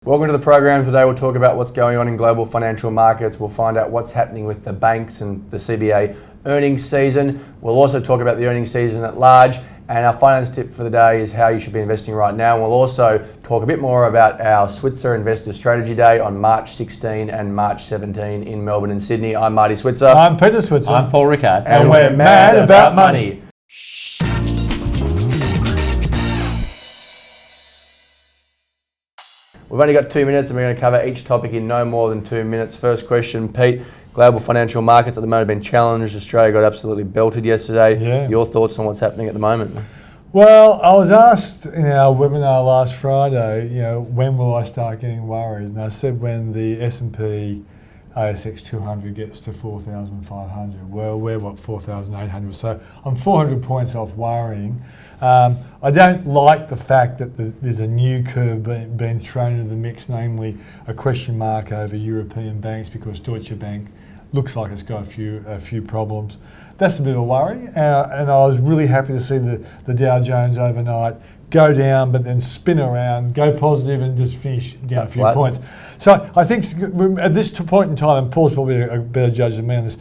Welcome to the program. Today we'll talk about what's going on in global financial markets. We'll find out what's happening with the banks and the CBA earnings season. We'll also talk about the earnings season at large. And our finance tip for the day is how you should be investing right now. And we'll also talk a bit more about our Switzer Investor Strategy Day on March 16 and March 17 in Melbourne and Sydney. I'm Marty Switzer. I'm Peter Switzer. I'm Paul Rickard. And we're mad about money. We've only got 2 minutes and we're going to cover each topic in no more than 2 minutes. First question, Pete. Global financial markets at the moment have been challenged. Australia got absolutely belted yesterday. Yeah. Your thoughts on what's happening at the moment? Well, I was asked in our webinar last Friday, when will I start getting worried? And I said when the S&P ASX 200 gets to 4,500. Well, we're 4,800. So I'm 400 points off worrying. I don't like the fact that there's a new curve being thrown into the mix, namely a question mark over European banks because Deutsche Bank looks like it's got a few problems. That's a bit of a worry, and I was really happy to see the Dow Jones overnight go down, but then spin around, go positive, and just finish down a few points. So I think at this point in time, and Paul's probably a better judge than me on this,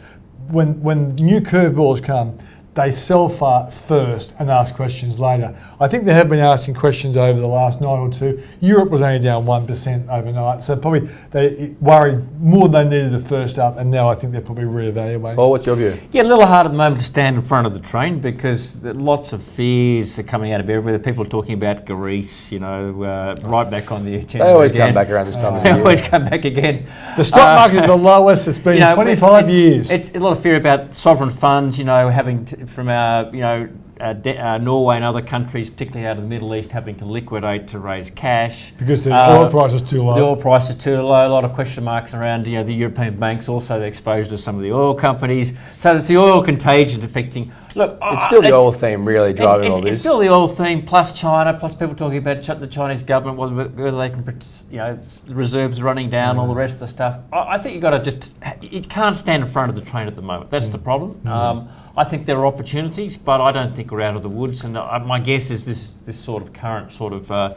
when new curveballs come, they sell first and ask questions later. I think they have been asking questions over the last night or two. Europe was only down 1% overnight, so probably they worried more than they needed the first up, and now I think they're probably reevaluating. Paul, what's your view? Yeah, a little hard at the moment to stand in front of the train because lots of fears are coming out of everywhere. People are talking about Greece, right back on the agenda. They always come back around this time of the year. They always come back again. The stock market is the lowest it's been in 25 years. It's a lot of fear about sovereign funds, having from our, Norway and other countries, particularly out of the Middle East, having to liquidate to raise cash. Because the oil price is too low. The oil price is too low. A lot of question marks around the European banks, also they're exposed to some of the oil companies. So it's the oil contagion affecting. Look, it's still the oil theme really driving all this. It's still the oil theme, plus China, plus people talking about the Chinese government, whether they can, the reserves running down, all the rest of the stuff. I think you've got to you can't stand in front of the train at the moment. That's the problem. I think there are opportunities, but I don't think we're out of the woods. And my guess is this sort of current sort of, I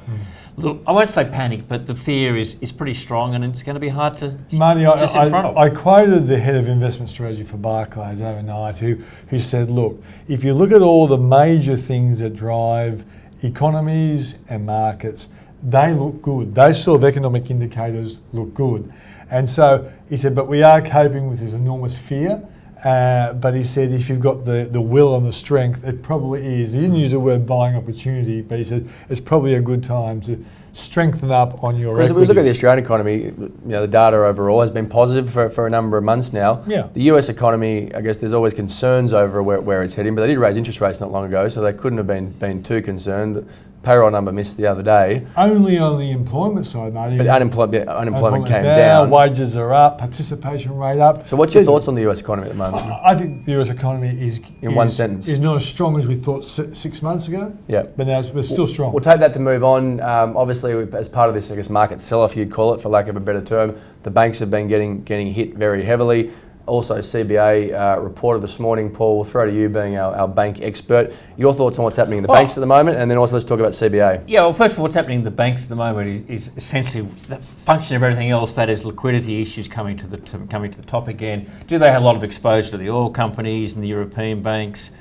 won't say panic, but the fear is pretty strong, and it's going to be hard to Marty, just in front of. I quoted the head of investment strategy for Barclays overnight, who said, look, if you look at all the major things that drive economies and markets, they look good. Those sort of economic indicators look good. And so he said, but we are coping with this enormous fear. But he said if you've got the will and the strength, it probably is. He didn't use the word buying opportunity, but he said it's probably a good time to strengthen up on your equities. Because if we look at the Australian economy, the data overall has been positive for a number of months now. Yeah. The US economy, I guess there's always concerns over where it's heading, but they did raise interest rates not long ago, so they couldn't have been too concerned. The payroll number missed the other day. Only on the employment side, Marty. But unemployment came down. Wages are up, participation rate up. So what's your thoughts on the US economy at the moment? I think the US economy is one sentence. Is not as strong as we thought 6 months ago. Yeah. But now we're still strong. We'll take that to move on. Obviously, as part of this, I guess, market sell-off, you'd call it, for lack of a better term, the banks have been getting hit very heavily. Also, CBA reported this morning. Paul, we'll throw to you being our bank expert. Your thoughts on what's happening in the banks at the moment, and then also let's talk about CBA. Yeah, well, first of all, what's happening in the banks at the moment is essentially the function of everything else, that is liquidity issues coming to the top again. Do they have a lot of exposure to the oil companies and the European banks?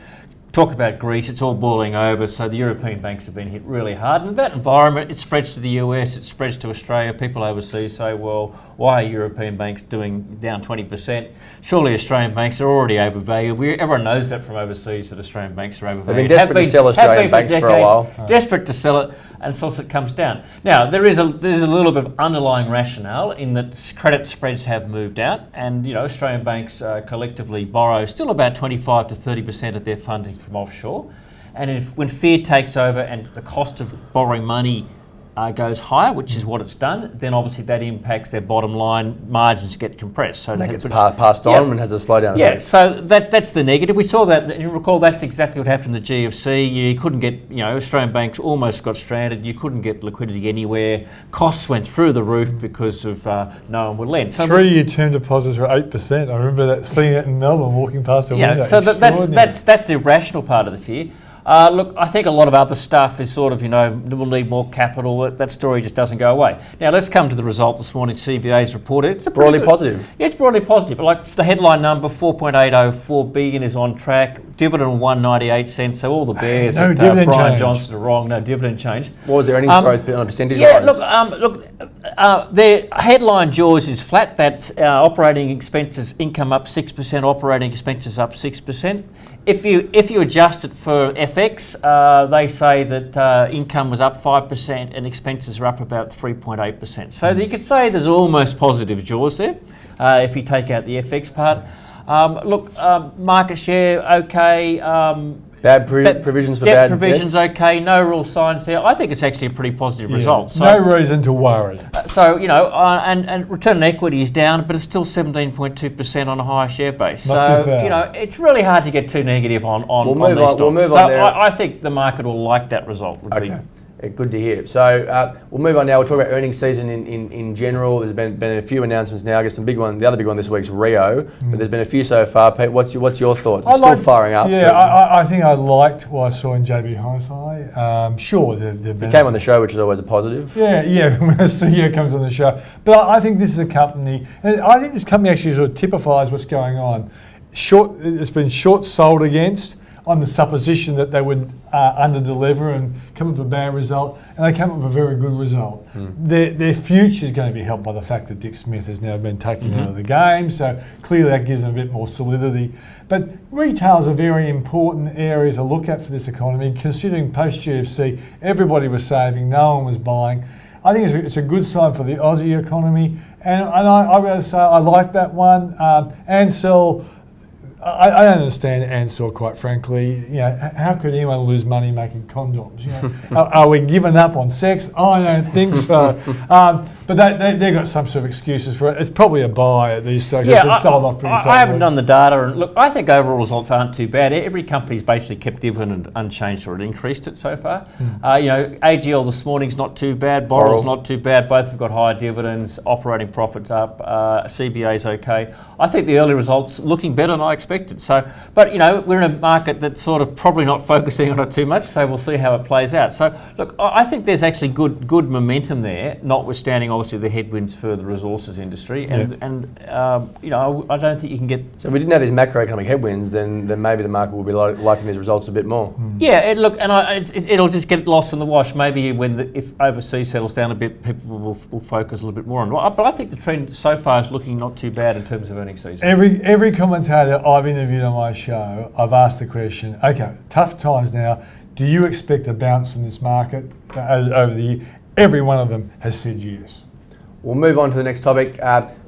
Talk about Greece, it's all boiling over, so the European banks have been hit really hard. And in that environment, it spreads to the US, it spreads to Australia. People overseas say, well, why are European banks down 20%? Surely Australian banks are already overvalued. Everyone knows that from overseas, that Australian banks are overvalued. They've been desperate to sell Australian banks for a while. Desperate to sell it, and so it comes down. Now, there's a little bit of underlying rationale in that credit spreads have moved out, and Australian banks collectively borrow still about 25 to 30% of their funding from offshore. And when fear takes over and the cost of borrowing money goes higher, which is what it's done, then obviously that impacts their bottom line. Margins get compressed. So that gets passed on and has a slowdown. Yeah, so that's the negative. We saw that, and you recall that's exactly what happened in the GFC. You couldn't get, Australian banks almost got stranded. You couldn't get liquidity anywhere. Costs went through the roof because of no one would lend. So 3-year term deposits were 8%. I remember seeing it in Melbourne, walking past the window. So that's the irrational part of the fear. Look, I think a lot of other stuff is sort of, we'll need more capital. That story just doesn't go away. Now, let's come to the result this morning. CBA's reported. It's broadly positive. Yeah, it's broadly positive. Like the headline number, 4.804 billion is on track. Dividend 198 cents. So all the bears No that dividend Brian change. Johnson are wrong. No dividend change. What was their earnings growth on a percentage? Yeah, wise? Their headline jaws is flat. That's operating expenses, income up 6%, operating expenses up 6%. If you adjust it for FX, they say that income was up 5% and expenses are up about 3.8%. So you could say there's almost positive jaws there if you take out the FX part. Market share okay. Bad provisions for bad provisions debts? Okay. No real signs there. I think it's actually a pretty positive result. So, no reason to worry. And return on equity is down, but it's still 17.2% on a higher share base. Not too far. It's really hard to get too negative on We'll these stocks. We'll move so on there. I think the market will like that result. Okay. Good to hear. So we'll move on now. We'll talk about earnings season in general. There's been a few announcements now. I guess the other big one this week's Rio, but there's been a few so far. Pete, what's your thoughts? It's still firing up. Yeah, I think I liked what I saw in JB Hi-Fi. Sure, they've been. It came on the show, which is always a positive. Yeah, when a CEO comes on the show. But I think this is a company, and I think this company actually sort of typifies what's going on. It's been short sold against on the supposition that they would under-deliver and come up with a bad result, and they come up with a very good result. Their future is going to be helped by the fact that Dick Smith has now been taken out of the game, so clearly that gives them a bit more solidity. But retail is a very important area to look at for this economy, considering post-GFC, everybody was saving, no one was buying. I think it's a good sign for the Aussie economy, and I've got to say I like that one. Ansell, I don't understand Ansell, quite frankly. How could anyone lose money making condoms? Are we giving up on sex? I don't think so. But they've got some sort of excuses for it. It's probably a buy at these stages. Yeah, They've sold off pretty I haven't done the data, and look, I think overall results aren't too bad. Every company's basically kept dividend unchanged or increased it so far. AGL this morning's not too bad. Boral's not too bad. Both have got higher dividends. Operating profits up. CBA's okay. I think the early results looking better than I expected. So, but we're in a market that's sort of probably not focusing on it too much. So we'll see how it plays out. So look, I think there's actually good momentum there, notwithstanding obviously the headwinds for the resources industry. And I don't think you can get. So if we didn't have these macroeconomic headwinds, then maybe the market will be liking these results a bit more. Yeah, it'll just get lost in the wash. Maybe if overseas settles down a bit, people will focus a little bit more on it. But I think the trend so far is looking not too bad in terms of earnings season. Every commentator I've interviewed on my show, I've asked the question, okay, tough times now, do you expect a bounce in this market over the year? Every one of them has said yes. We'll move on to the next topic.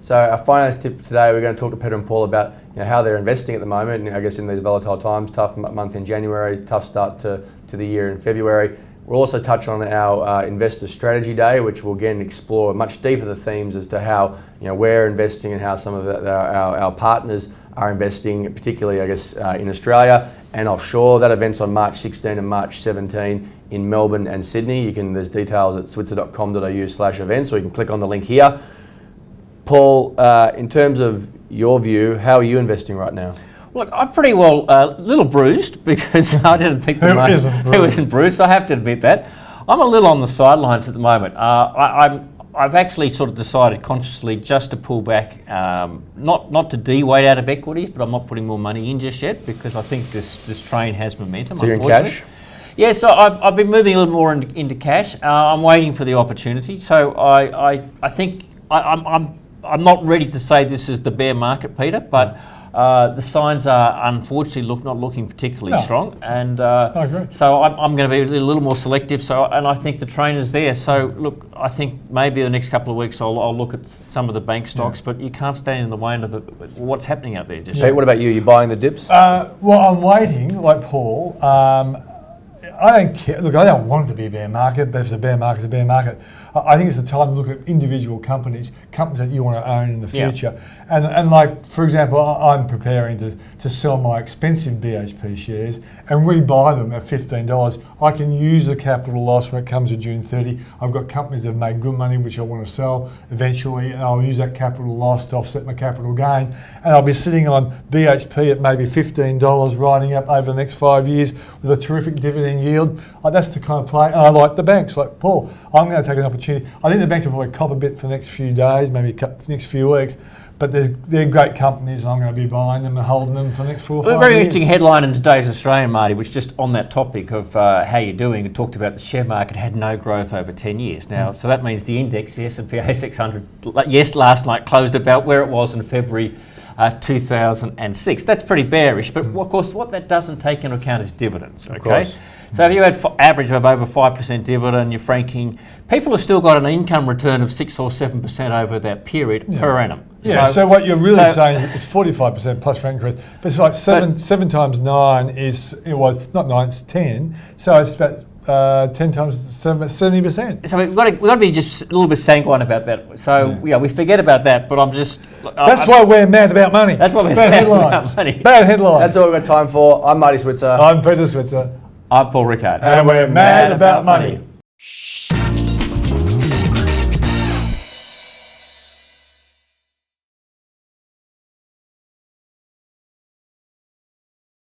So our finance tip today, we're going to talk to Peter and Paul about how they're investing at the moment. And I guess in these volatile times, tough month in January, tough start to the year in February. We'll also touch on our Investor Strategy Day, which will again explore much deeper the themes as to how we're investing and how some of our partners are investing, particularly I guess in Australia and offshore. That event's on March 16 and March 17 in Melbourne and Sydney. There's details at switzer.com.au/events, or you can click on the link here. Paul, in terms of your view, how are you investing right now? Look, I'm pretty well a little bruised because I didn't think the market wasn't bruised. I have to admit that. I'm a little on the sidelines at the moment. I've actually sort of decided consciously just to pull back, not to de-weight out of equities, but I'm not putting more money in just yet because I think this train has momentum. So you're in cash? Yeah, so I've been moving a little more into cash. I'm waiting for the opportunity. So I think I'm not ready to say this is the bear market, Peter, but the signs are unfortunately not looking particularly strong, and I agree. So I'm going to be a little more selective. And I think the train is there. So look, I think maybe the next couple of weeks I'll look at some of the bank stocks, but you can't stand in the way of what's happening out there. Just Pete, what about you? You buying the dips? Well, I'm waiting, like Paul. I don't care. Look, I don't want it to be a bear market, but if it's a bear market, it's a bear market. I think it's the time to look at individual companies that you want to own in the future. And like, for example, I'm preparing to sell my expensive BHP shares and rebuy them at $15. I can use the capital loss when it comes to June 30. I've got companies that have made good money which I want to sell eventually, and I'll use that capital loss to offset my capital gain. And I'll be sitting on BHP at maybe $15, riding up over the next 5 years with a terrific dividend yield. That's the kind of play. And I like the banks. Like Paul, I'm going to take an opportunity. I think the banks will probably cop a bit for the next few days, maybe the next few weeks. But they're great companies, and I'm going to be buying them and holding them for the next 4 or 5 years. A very interesting headline in today's Australian, Marty, which just on that topic of how you're doing, it talked about the share market had no growth over 10 years. Now, so that means the index, the S&P ASX 100, yes, last night closed about where it was in February 2006. That's pretty bearish, but of course what that doesn't take into account is dividends, okay? So if you had average of over 5% dividend, you're franking, people have still got an income return of 6 or 7% over that period per annum. Yeah, so what you're really saying is 45% plus franking credits, but it's like 7 times 9 is, it was, not 9, it's 10, so it's about 10 times 7, 70%. So we've got to be just a little bit sanguine about that. So we forget about that, but I'm just... That's why we're mad about money. That's why we're mad about money. Bad headlines. That's all we've got time for. I'm Marty Switzer. I'm Peter Switzer. I'm Paul Rickard. And we're mad about money.